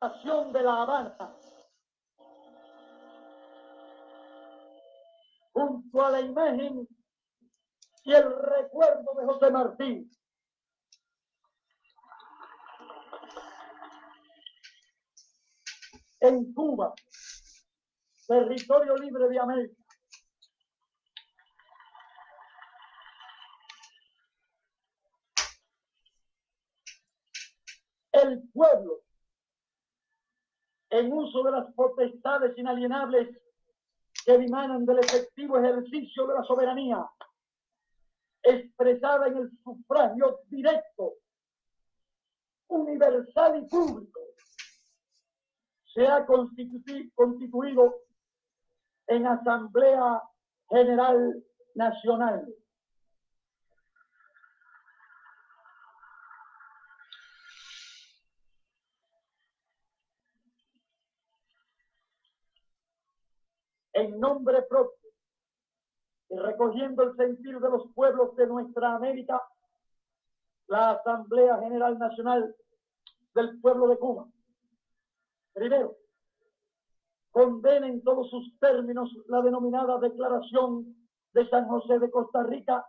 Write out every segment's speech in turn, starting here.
de La Habana, junto a la imagen y el recuerdo de José Martí, en Cuba, territorio libre de América. El pueblo, en uso de las potestades inalienables que emanan del efectivo ejercicio de la soberanía, expresada en el sufragio directo, universal y público, se ha constituido en Asamblea General Nacional. En nombre propio y recogiendo el sentir de los pueblos de nuestra América, la Asamblea General Nacional del Pueblo de Cuba, primero, condena en todos sus términos la denominada Declaración de San José de Costa Rica,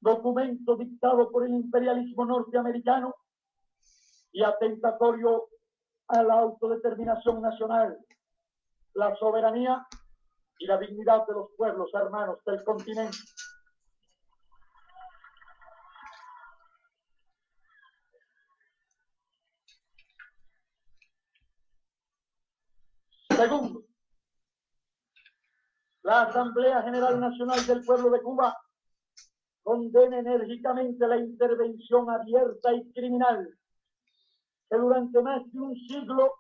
documento dictado por el imperialismo norteamericano y atentatorio a la autodeterminación nacional, la soberanía y la dignidad de los pueblos hermanos del continente. Segundo, la Asamblea General Nacional del Pueblo de Cuba condena enérgicamente la intervención abierta y criminal que durante más de un siglo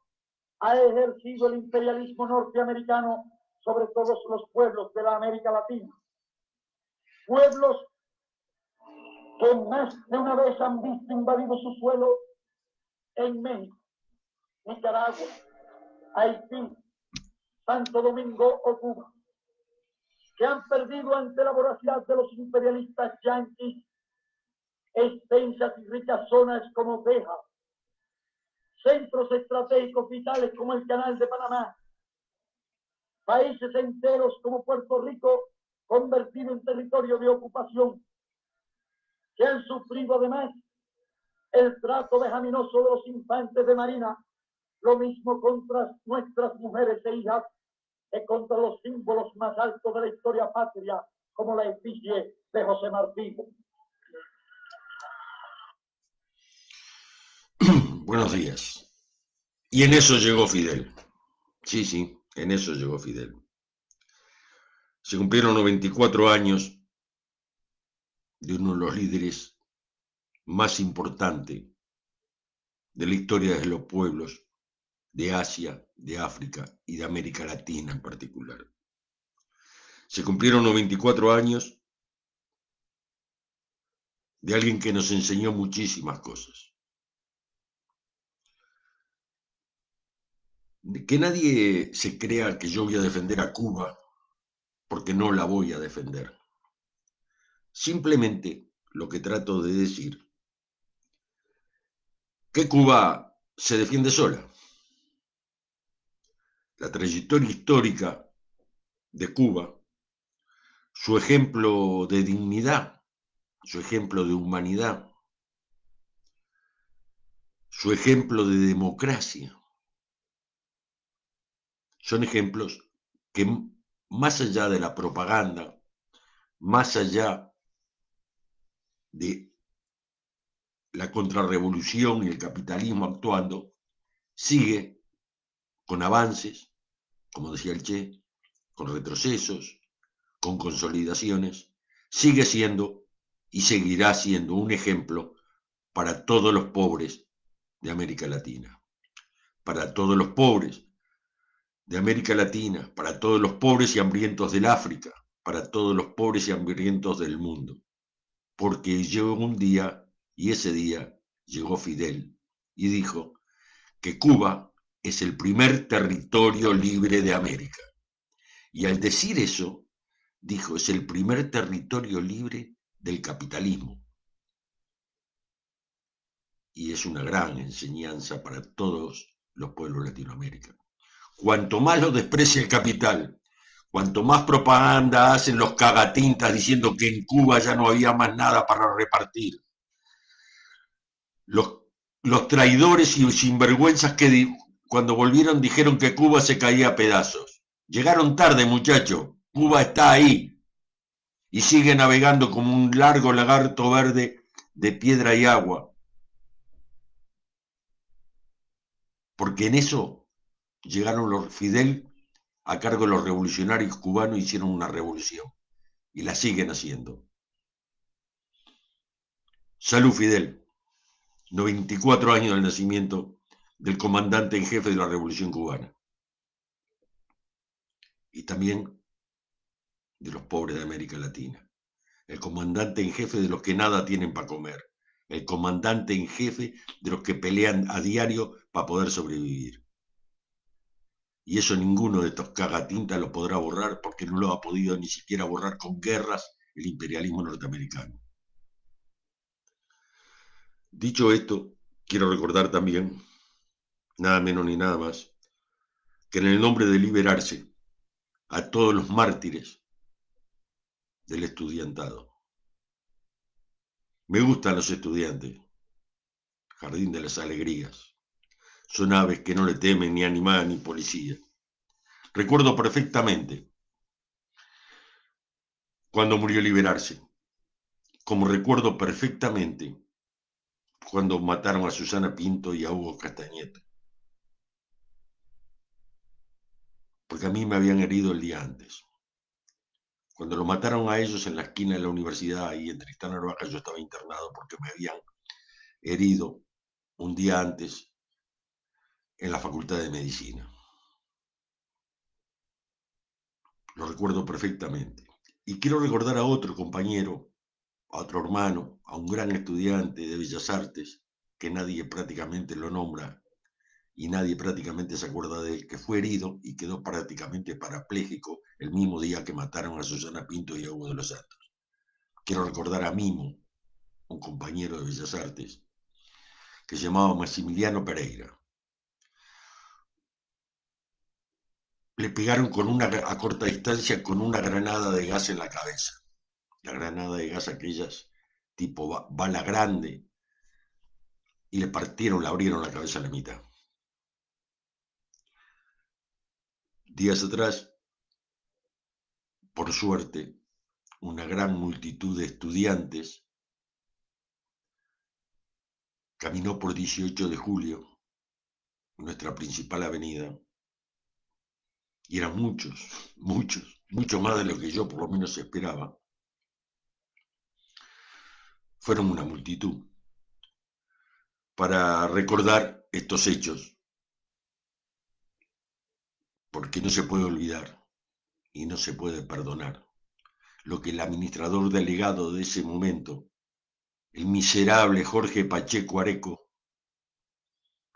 ha ejercido el imperialismo norteamericano sobre todos los pueblos de la América Latina. Pueblos que más de una vez han visto invadido su suelo en México, Nicaragua, Haití, Santo Domingo o Cuba, que han perdido ante la voracidad de los imperialistas yanquis extensas y ricas zonas como Texas, centros estratégicos vitales como el Canal de Panamá, países enteros como Puerto Rico convertido en territorio de ocupación, que han sufrido además el trato vejaminoso de los infantes de marina, lo mismo contra nuestras mujeres e hijas que contra los símbolos más altos de la historia patria, como la efigie de José Martí. Buenos días. Y en eso llegó Fidel. Sí, en eso llegó Fidel. Se cumplieron 94 años de uno de los líderes más importantes de la historia de los pueblos de Asia, de África y de América Latina en particular. Se cumplieron 94 años de alguien que nos enseñó muchísimas cosas. Que nadie se crea que yo voy a defender a Cuba, porque no la voy a defender. Simplemente lo que trato de decir, que Cuba se defiende sola. La trayectoria histórica de Cuba, su ejemplo de dignidad, su ejemplo de humanidad, su ejemplo de democracia, son ejemplos que más allá de la propaganda, más allá de la contrarrevolución y el capitalismo actuando, sigue con avances, como decía el Che, con retrocesos, con consolidaciones, sigue siendo y seguirá siendo un ejemplo para todos los pobres de América Latina, para todos los pobres de América Latina, para todos los pobres y hambrientos del África, para todos los pobres y hambrientos del mundo. Porque llegó un día, y ese día llegó Fidel, y dijo que Cuba es el primer territorio libre de América. Y al decir eso, dijo, es el primer territorio libre del capitalismo. Y es una gran enseñanza para todos los pueblos de Latinoamérica. Cuanto más lo desprecia el capital, cuanto más propaganda hacen los cagatintas diciendo que en Cuba ya no había más nada para repartir, los, los traidores y sinvergüenzas que cuando volvieron dijeron que Cuba se caía a pedazos. Llegaron tarde, muchachos. Cuba está ahí y sigue navegando como un largo lagarto verde de piedra y agua. Porque en eso llegaron los Fidel a cargo de los revolucionarios cubanos, hicieron una revolución y la siguen haciendo. Salud, Fidel. 94 años del nacimiento del comandante en jefe de la Revolución Cubana. Y también de los pobres de América Latina. El comandante en jefe de los que nada tienen para comer. El comandante en jefe de los que pelean a diario para poder sobrevivir. Y eso ninguno de estos cagatintas lo podrá borrar porque no lo ha podido ni siquiera borrar con guerras el imperialismo norteamericano. Dicho esto, quiero recordar también, nada menos ni nada más, que en el nombre de liberarse a todos los mártires del estudiantado. Me gustan los estudiantes, jardín de las alegrías. Son aves que no le temen ni animal ni policía. Recuerdo perfectamente cuando murió liberarse, como recuerdo perfectamente cuando mataron a Susana Pinto y a Hugo Castañeta. Porque a mí me habían herido el día antes. Cuando lo mataron a ellos en la esquina de la universidad y en Tristán Narvaja, yo estaba internado porque me habían herido un día antes en la Facultad de Medicina. Lo recuerdo perfectamente. Y quiero recordar a otro compañero, a otro hermano, a un gran estudiante de Bellas Artes, que nadie prácticamente lo nombra y nadie prácticamente se acuerda de él, que fue herido y quedó prácticamente parapléjico el mismo día que mataron a Susana Pinto y a Hugo de los Santos. Quiero recordar a Mimo, un compañero de Bellas Artes, que se llamaba Maximiliano Pereira. Le pegaron a corta distancia con una granada de gas en la cabeza. La granada de gas, aquellas tipo bala grande, y le abrieron la cabeza a la mitad. Días atrás, por suerte, una gran multitud de estudiantes caminó por 18 de julio, nuestra principal avenida, y eran mucho más de lo que yo por lo menos esperaba. Fueron una multitud para recordar estos hechos, porque no se puede olvidar y no se puede perdonar lo que el administrador delegado de ese momento, el miserable Jorge Pacheco Areco,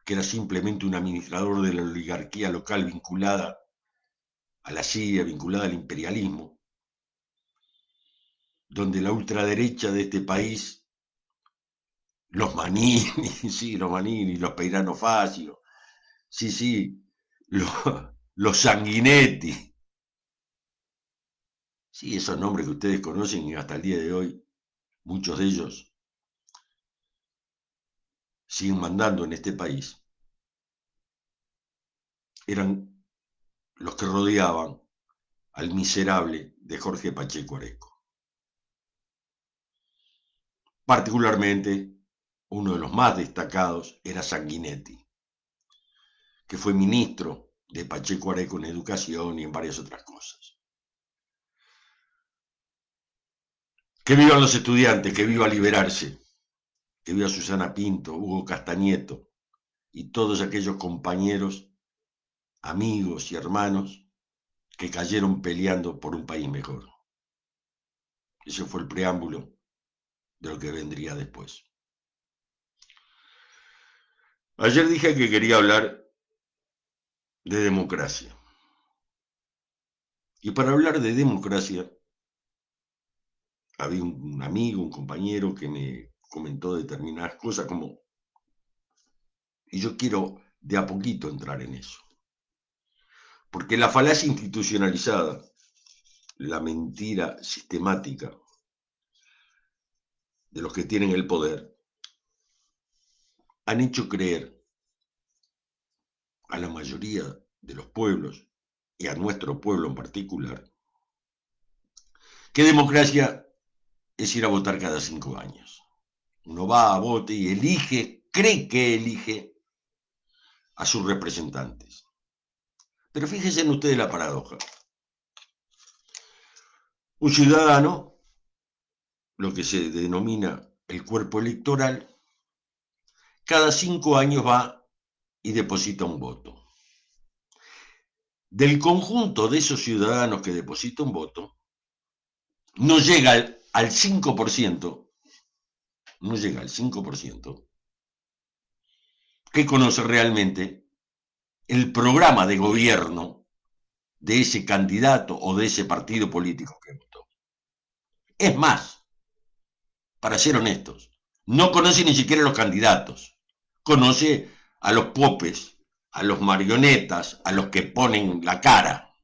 que era simplemente un administrador de la oligarquía local vinculada a la CIA, vinculada al imperialismo, donde la ultraderecha de este país, los Manini, sí, los Manini, los Peirano Facio, sí, los Sanguinetti, sí, esos nombres que ustedes conocen y hasta el día de hoy, muchos de ellos siguen mandando en este país, eran los que rodeaban al miserable de Jorge Pacheco Areco. Particularmente, uno de los más destacados era Sanguinetti, que fue ministro de Pacheco Areco en educación y en varias otras cosas. Que vivan los estudiantes, que viva liberarse, que viva Susana Pinto, Hugo Castañeto y todos aquellos compañeros, amigos y hermanos que cayeron peleando por un país mejor. Ese fue el preámbulo de lo que vendría después. Ayer dije que quería hablar de democracia. Y para hablar de democracia, había un amigo, un compañero que me comentó determinadas cosas como, y yo quiero de a poquito entrar en eso. Porque la falacia institucionalizada, la mentira sistemática de los que tienen el poder, han hecho creer a la mayoría de los pueblos, y a nuestro pueblo en particular, que democracia es ir a votar cada 5 años. Uno va a vote y elige, cree que elige a sus representantes. Pero fíjense en ustedes la paradoja. Un ciudadano, lo que se denomina el cuerpo electoral, cada 5 años va y deposita un voto. Del conjunto de esos ciudadanos que deposita un voto, no llega al 5%, no llega al 5%, que conoce realmente el programa de gobierno de ese candidato o de ese partido político que votó. Es más, para ser honestos, no conoce ni siquiera a los candidatos, conoce a los popes, a los marionetas, a los que ponen la cara,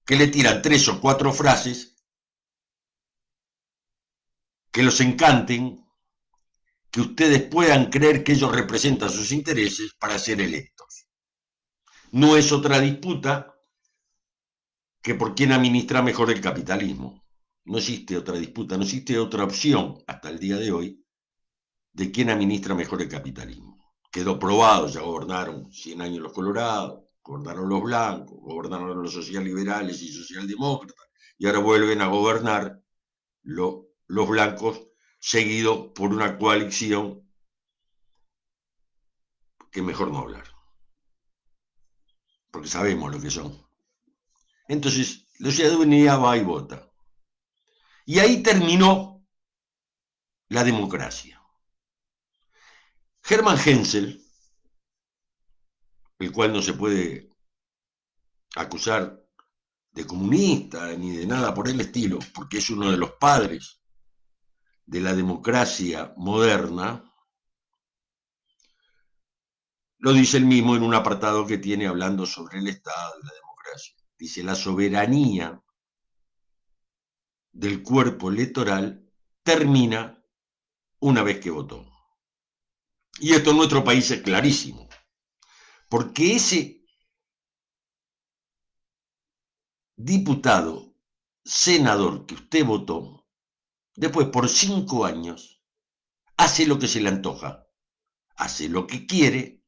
que le tiran 3 o 4 frases que los encanten, que ustedes puedan creer que ellos representan sus intereses para ser electos. No es otra disputa que por quién administra mejor el capitalismo. No existe otra disputa, no existe otra opción hasta el día de hoy de quién administra mejor el capitalismo. Quedó probado, ya gobernaron 100 años los colorados, gobernaron los blancos, gobernaron los socialliberales y socialdemócratas, y ahora vuelven a gobernar los blancos, seguidos por una coalición que mejor no hablar, porque sabemos lo que son. Entonces, la ciudadanía va y vota. Y ahí terminó la democracia. Hermann Hensel, el cual no se puede acusar de comunista ni de nada por el estilo, porque es uno de los padres de la democracia moderna, lo dice él mismo en un apartado que tiene hablando sobre el Estado y la democracia. Dice: la soberanía del cuerpo electoral termina una vez que votó. Y esto en nuestro país es clarísimo, porque ese diputado, senador que usted votó, después por 5 años hace lo que se le antoja, hace lo que quiere,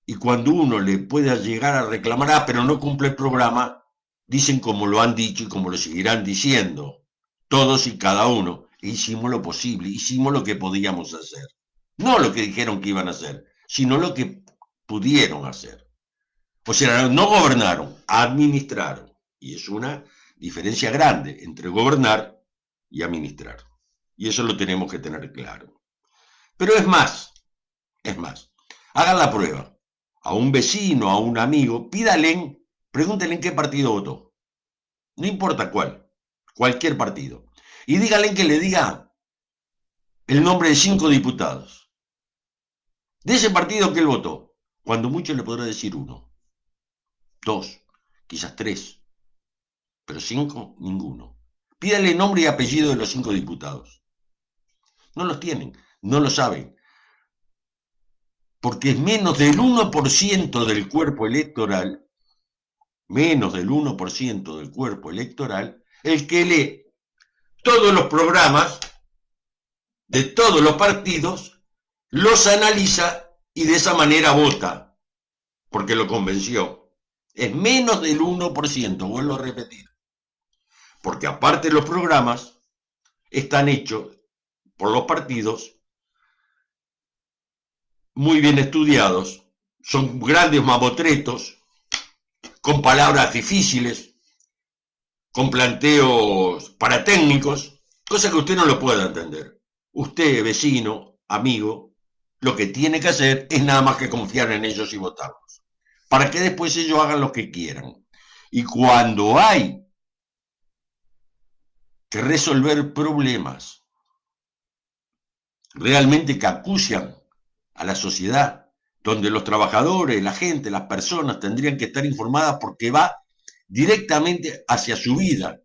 y cuando uno le pueda llegar a reclamar, pero no cumple el programa, dicen como lo han dicho y como lo seguirán diciendo, todos y cada uno: hicimos lo posible, hicimos lo que podíamos hacer. No lo que dijeron que iban a hacer, sino lo que pudieron hacer. O sea, no gobernaron, administraron. Y es una diferencia grande entre gobernar y administrar. Y eso lo tenemos que tener claro. Pero es más, hagan la prueba. A un vecino, a un amigo, pídale, pregúntenle en qué partido votó. No importa cuál, cualquier partido. Y díganle que le diga el nombre de 5 diputados de ese partido que él votó. Cuando mucho le podrá decir 1, 2, quizás 3, pero 5, ninguno. Pídale nombre y apellido de los 5 diputados. No los tienen, no lo saben, porque es menos del 1% del cuerpo electoral, menos del 1% del cuerpo electoral, el que lee todos los programas de todos los partidos, los analiza y de esa manera vota, porque lo convenció. Es menos del 1%, vuelvo a repetir. Porque aparte los programas están hechos por los partidos, muy bien estudiados, son grandes mamotretos, con palabras difíciles, con planteos paratécnicos, cosa que usted no lo puede entender. Usted, vecino, amigo, lo que tiene que hacer es nada más que confiar en ellos y votarlos, para que después ellos hagan lo que quieran. Y cuando hay que resolver problemas realmente que acucian a la sociedad donde los trabajadores, la gente, las personas tendrían que estar informadas porque va directamente hacia su vida,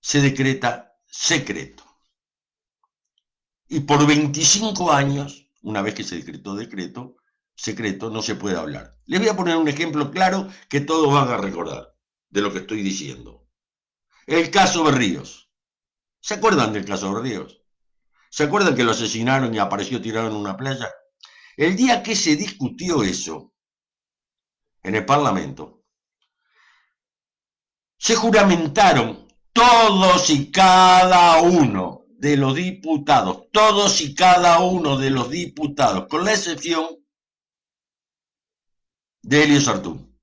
se decreta secreto. Y por 25 años, una vez que se decretó secreto, no se puede hablar. Les voy a poner un ejemplo claro que todos van a recordar de lo que estoy diciendo. El caso Berríos. ¿Se acuerdan del caso Berríos? ¿Se acuerdan que lo asesinaron y apareció tirado en una playa? El día que se discutió eso en el Parlamento, se juramentaron todos y cada uno de los diputados, todos y cada uno de los diputados, con la excepción de Elio Sartún,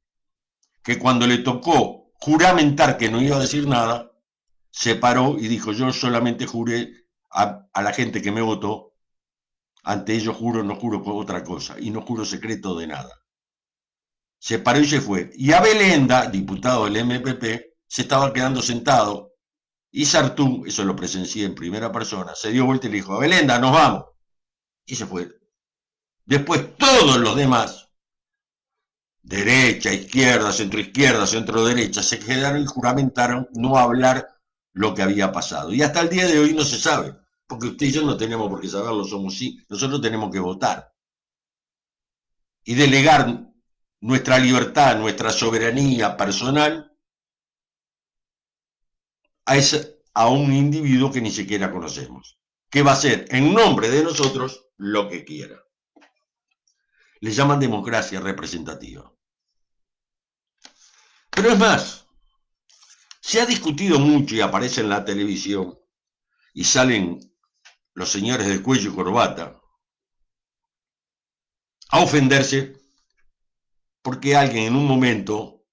que cuando le tocó juramentar que no iba a decir nada, se paró y dijo: yo solamente juré a la gente que me votó, ante ellos juro, no juro otra cosa, y no juro secreto de nada. Se paró y se fue. Y Abelenda, diputado del MPP, se estaba quedando sentado, y Sartún, eso lo presencié en primera persona, se dio vuelta y le dijo: Abelenda, nos vamos. Y se fue. Después todos los demás, derecha, izquierda, centro derecha, se quedaron y juramentaron no hablar lo que había pasado. Y hasta el día de hoy no se sabe, porque usted y yo no tenemos por qué saberlo, somos sí, nosotros tenemos que votar y delegar nuestra libertad, nuestra soberanía personal a un individuo que ni siquiera conocemos, que va a hacer en nombre de nosotros lo que quiera. Le llaman democracia representativa. Pero es más, se ha discutido mucho y aparece en la televisión y salen los señores de cuello y corbata a ofenderse porque alguien en un momento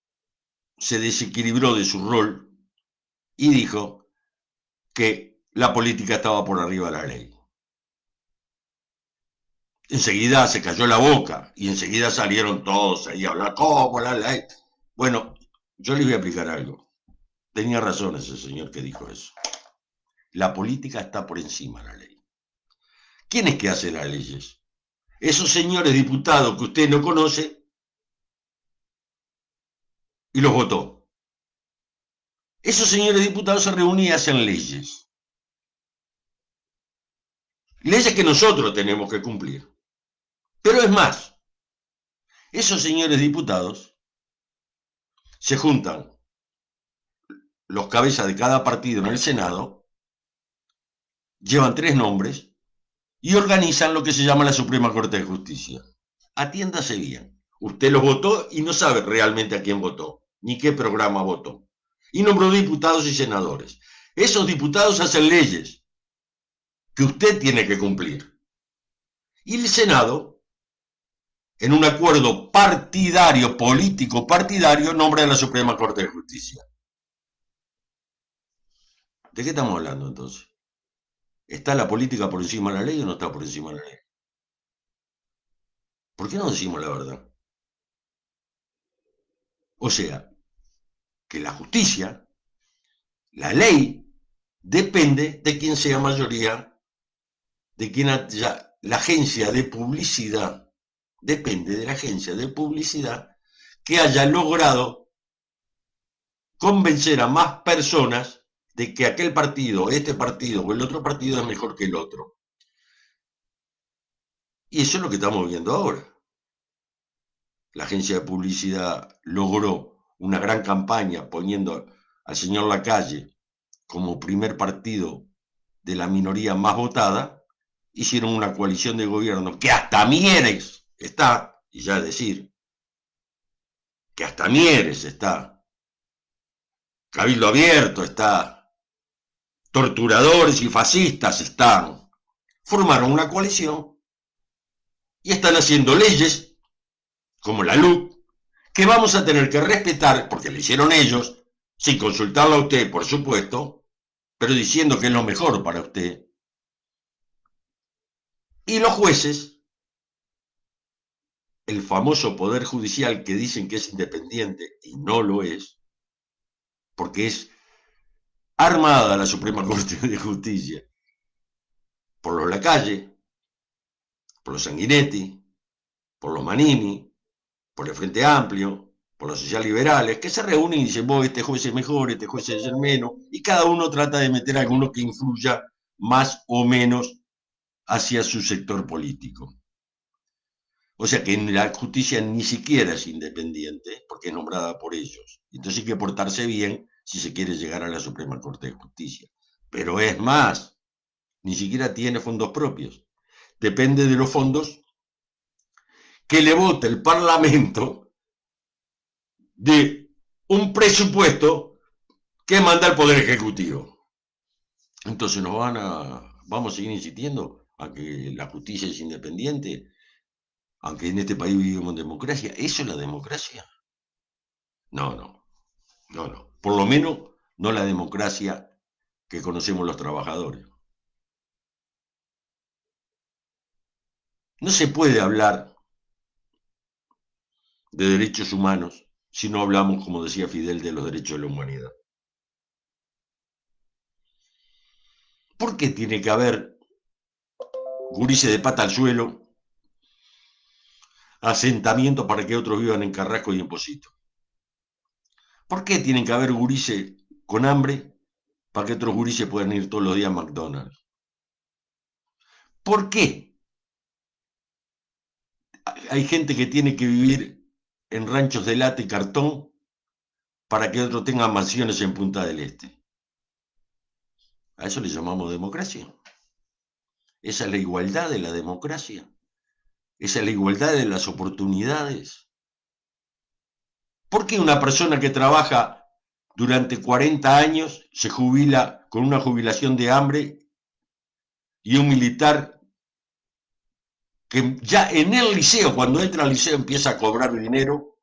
se desequilibró de su rol y dijo que la política estaba por arriba de la ley. Enseguida se cayó la boca y enseguida salieron todos ahí a hablar como la ley. Bueno, yo les voy a explicar algo. Tenía razón ese señor que dijo eso. La política está por encima de la ley. ¿Quién es que hace las leyes? Esos señores diputados que usted no conoce y los votó. Esos señores diputados se reunían y hacen leyes. Leyes que nosotros tenemos que cumplir. Pero es más, esos señores diputados se juntan los cabezas de cada partido en el Senado, llevan 3 nombres y organizan lo que se llama la Suprema Corte de Justicia. Atiéndase bien. Usted los votó y no sabe realmente a quién votó, ni qué programa votó. Y nombró diputados y senadores. Esos diputados hacen leyes que usted tiene que cumplir. Y el Senado, en un acuerdo partidario, político partidario, nombra a la Suprema Corte de Justicia. ¿De qué estamos hablando entonces? ¿Está la política por encima de la ley o no está por encima de la ley? ¿Por qué no decimos la verdad? O sea, que la justicia, la ley, depende de quién sea mayoría, de quién haya la agencia de publicidad, depende de la agencia de publicidad que haya logrado convencer a más personas de que aquel partido, este partido o el otro partido es mejor que el otro. Y eso es lo que estamos viendo ahora. La agencia de publicidad logró una gran campaña poniendo al señor Lacalle como primer partido de la minoría más votada. Hicieron una coalición de gobierno que hasta Mieres está, y ya decir, que hasta Mieres está, Cabildo Abierto está, torturadores y fascistas están, formaron una coalición y están haciendo leyes como la LUC que vamos a tener que respetar porque lo hicieron ellos, sin consultarlo a usted, por supuesto, pero diciendo que es lo mejor para usted. Y los jueces, el famoso poder judicial que dicen que es independiente y no lo es, porque es armada la Suprema Corte de Justicia por los Lacalle, por los Sanguinetti, por los Manini, por el Frente Amplio, por los socialliberales, que se reúnen y dicen, vos, este juez es mejor, este juez es el menos, y cada uno trata de meter a alguno que influya más o menos hacia su sector político. O sea que la justicia ni siquiera es independiente, porque es nombrada por ellos. Entonces hay que portarse bien si se quiere llegar a la Suprema Corte de Justicia. Pero es más, ni siquiera tiene fondos propios. Depende de los fondos que le vote el Parlamento de un presupuesto que manda el Poder Ejecutivo. Entonces vamos a seguir insistiendo a que la justicia es independiente, aunque en este país vivimos en democracia. ¿Eso es la democracia? No, no, no, no. Por lo menos no la democracia que conocemos los trabajadores. No se puede hablar de derechos humanos si no hablamos, como decía Fidel, de los derechos de la humanidad. ¿Por qué tiene que haber gurises de pata al suelo, asentamientos para que otros vivan en Carrasco y en Pocito? ¿Por qué tienen que haber gurises con hambre para que otros gurises puedan ir todos los días a McDonald's? ¿Por qué hay gente que tiene que vivir en ranchos de lata y cartón para que otros tengan mansiones en Punta del Este? A eso le llamamos democracia. Esa es la igualdad de la democracia. Esa es la igualdad de las oportunidades. ¿Por qué una persona que trabaja durante 40 años se jubila con una jubilación de hambre y un militar que ya en el liceo, cuando entra al liceo, empieza a cobrar dinero,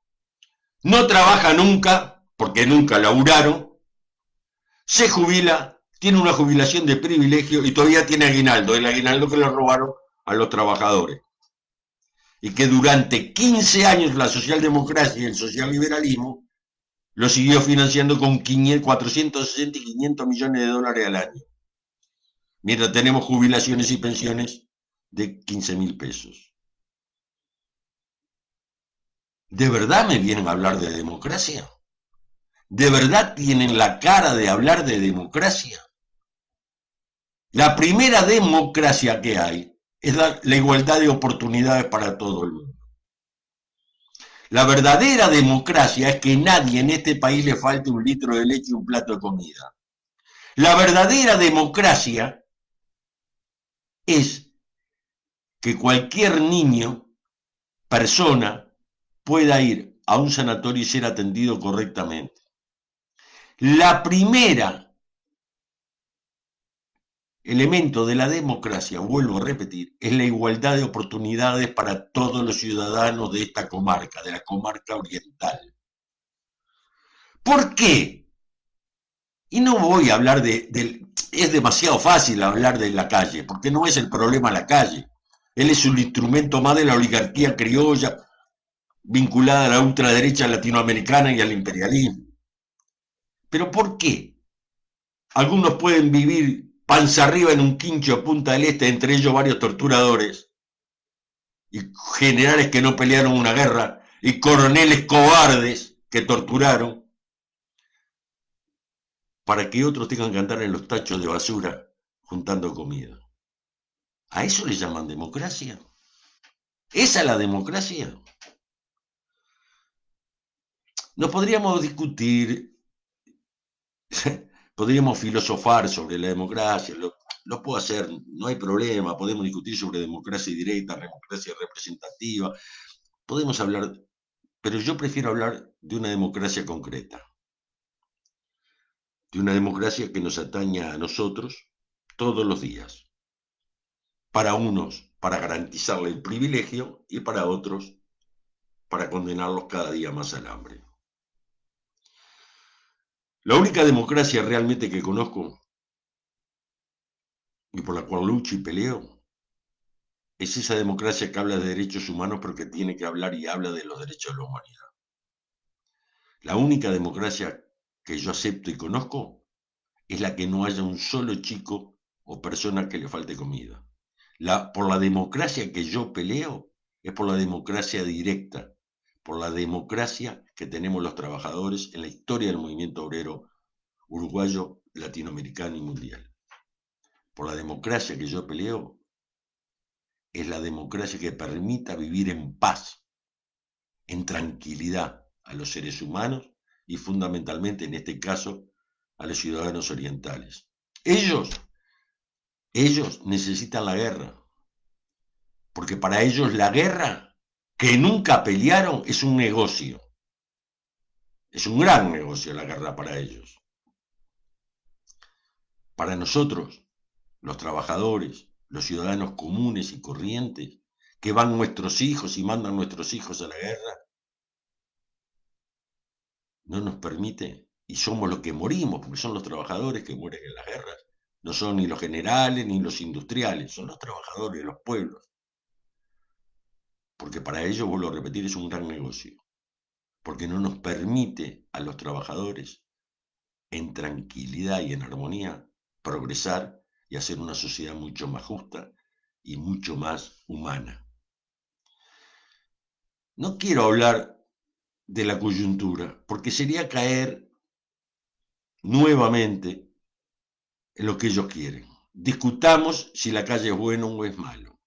no trabaja nunca, porque nunca laburaron, se jubila, tiene una jubilación de privilegio y todavía tiene aguinaldo, el aguinaldo que le robaron a los trabajadores? Y que durante 15 años la socialdemocracia y el socialliberalismo lo siguió financiando con 460 y 500 millones de dólares al año. Mientras tenemos jubilaciones y pensiones de 15.000 pesos. ¿De verdad me vienen a hablar de democracia? ¿De verdad tienen la cara de hablar de democracia? La primera democracia que hay es la igualdad de oportunidades para todo el mundo. La verdadera democracia es que nadie en este país le falte un litro de leche y un plato de comida. La verdadera democracia es que cualquier niño, persona, pueda ir a un sanatorio y ser atendido correctamente. La primera elemento de la democracia, vuelvo a repetir, es la igualdad de oportunidades para todos los ciudadanos de esta comarca, de la comarca oriental. ¿Por qué? Y no voy a hablar es demasiado fácil hablar de la calle, porque no es el problema la calle. Él es un instrumento más de la oligarquía criolla, vinculada a la ultraderecha latinoamericana y al imperialismo. ¿Pero por qué? Algunos pueden vivir panza arriba en un quincho a Punta del Este, entre ellos varios torturadores, y generales que no pelearon una guerra, y coroneles cobardes que torturaron, para que otros tengan que andar en los tachos de basura juntando comida. ¿A eso le llaman democracia? ¿Esa es la democracia? Nos podríamos discutir, podríamos filosofar sobre la democracia, lo puedo hacer, no hay problema, podemos discutir sobre democracia directa, democracia representativa, podemos hablar, pero yo prefiero hablar de una democracia concreta, de una democracia que nos atañe a nosotros todos los días. Para unos, para garantizarle el privilegio, y para otros, para condenarlos cada día más al hambre. La única democracia realmente que conozco y por la cual lucho y peleo es esa democracia que habla de derechos humanos, pero que tiene que hablar y habla de los derechos de la humanidad. La única democracia que yo acepto y conozco es la que no haya un solo chico o persona que le falte comida. Por la democracia que yo peleo es por la democracia directa, por la democracia que tenemos los trabajadores en la historia del movimiento obrero uruguayo, latinoamericano y mundial. Por la democracia que yo peleo, es la democracia que permita vivir en paz, en tranquilidad a los seres humanos y fundamentalmente en este caso a los ciudadanos orientales. Ellos necesitan la guerra, porque para ellos la guerra, que nunca pelearon, es un negocio. Es un gran negocio la guerra para ellos. Para nosotros, los trabajadores, los ciudadanos comunes y corrientes, que van nuestros hijos y mandan nuestros hijos a la guerra, no nos permite, y somos los que morimos, porque son los trabajadores que mueren en las guerras. No son ni los generales ni los industriales, son los trabajadores, los pueblos. Porque para ellos, vuelvo a repetir, es un gran negocio. Porque no nos permite a los trabajadores, en tranquilidad y en armonía, progresar y hacer una sociedad mucho más justa y mucho más humana. No quiero hablar de la coyuntura, porque sería caer nuevamente en lo que ellos quieren. Discutamos si la calle es buena o es malo.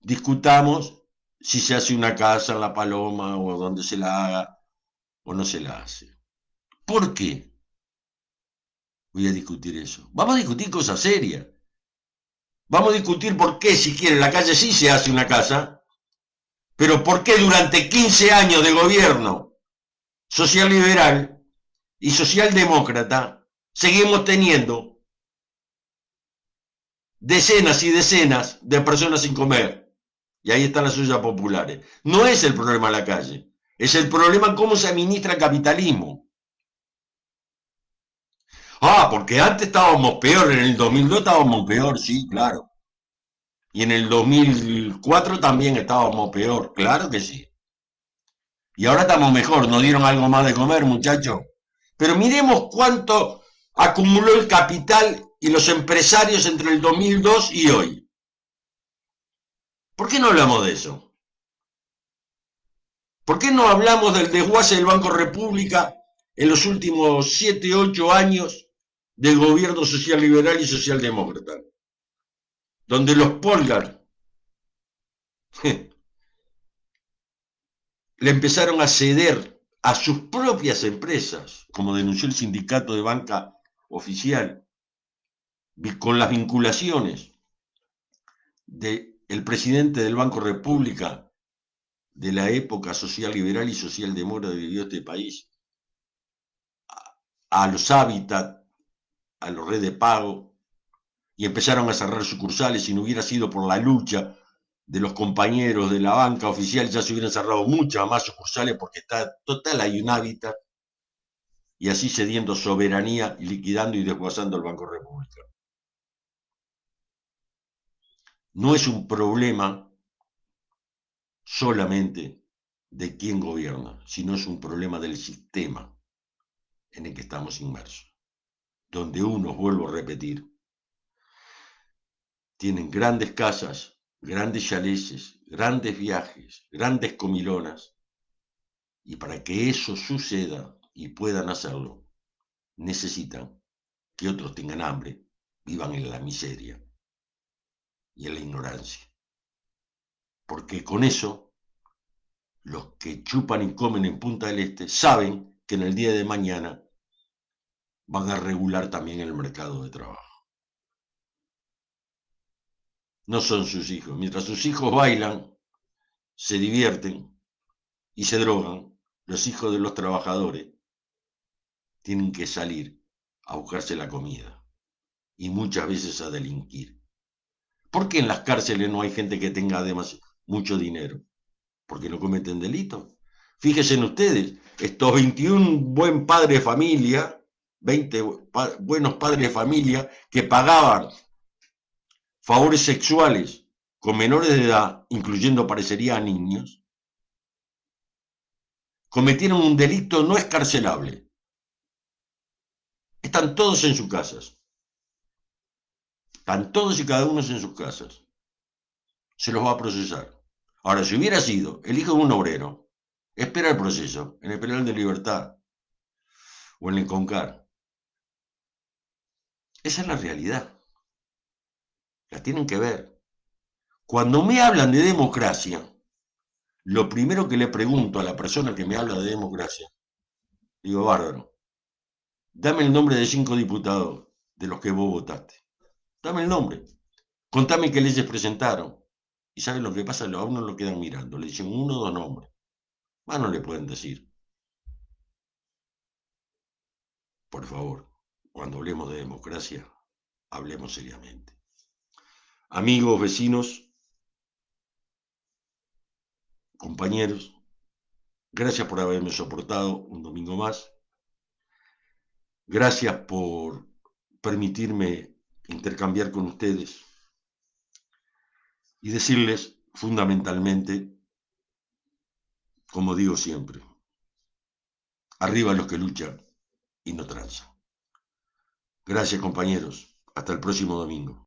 Discutamos si se hace una casa en La Paloma o donde se la haga o no se la hace. ¿Por qué voy a discutir eso? Vamos a discutir cosas serias. Vamos a discutir por qué, si quieren, la calle sí se hace una casa, pero por qué durante 15 años de gobierno social liberal y socialdemócrata seguimos teniendo decenas y decenas de personas sin comer. Y ahí están las ollas populares. No es el problema la calle, es el problema cómo se administra el capitalismo. Porque antes estábamos peor, en el 2002 estábamos peor, sí, claro. Y en el 2004 también estábamos peor, claro que sí. Y ahora estamos mejor, nos dieron algo más de comer, muchachos. Pero miremos cuánto acumuló el capital y los empresarios entre el 2002 y hoy. ¿Por qué no hablamos de eso? ¿Por qué no hablamos del desguace del Banco República en los últimos 7, 8 años del gobierno social liberal y socialdemócrata? Donde los Polgar le empezaron a ceder a sus propias empresas, como denunció el sindicato de banca oficial, con las vinculaciones del presidente del Banco República de la época social liberal y socialdemócrata que vivió este país, a los hábitats, a los redes de pago, y empezaron a cerrar sucursales. Si no hubiera sido por la lucha de los compañeros de la banca oficial, ya se hubieran cerrado muchas más sucursales, porque está total, hay un hábitat, y así cediendo soberanía y liquidando y desguazando el Banco República. No es un problema solamente de quién gobierna, sino es un problema del sistema en el que estamos inmersos, donde unos, vuelvo a repetir, tienen grandes casas, grandes chaleses, grandes viajes, grandes comilonas, y para que eso suceda y puedan hacerlo, necesitan que otros tengan hambre, vivan en la miseria y en la ignorancia. Porque con eso, los que chupan y comen en Punta del Este saben que en el día de mañana van a regular también el mercado de trabajo. No son sus hijos. Mientras sus hijos bailan, se divierten y se drogan, los hijos de los trabajadores tienen que salir a buscarse la comida y muchas veces a delinquir. ¿Por qué en las cárceles no hay gente que tenga además mucho dinero? Porque no cometen delitos. Fíjense en ustedes, estos 21 buen padres de familia, 20 buenos padres de familia que pagaban favores sexuales con menores de edad, incluyendo parecería a niños, cometieron un delito no escarcelable. Están todos en sus casas. Están todos y cada uno en sus casas. Se los va a procesar. Ahora, si hubiera sido el hijo de un obrero, espera el proceso en el penal de Libertad o en el CONCAR. Esa es la realidad. La tienen que ver. Cuando me hablan de democracia, lo primero que le pregunto a la persona que me habla de democracia, digo, bárbaro, dame el nombre de 5 diputados de los que vos votaste. Dame el nombre. Contame qué leyes presentaron. ¿Y saben lo que pasa? A uno lo quedan mirando. Le dicen 1 o 2 nombres. Más no le pueden decir. Por favor, cuando hablemos de democracia, hablemos seriamente. Amigos, vecinos, compañeros, gracias por haberme soportado un domingo más. Gracias por permitirme intercambiar con ustedes y decirles fundamentalmente, como digo siempre, arriba los que luchan y no transan. Gracias, compañeros. Hasta el próximo domingo.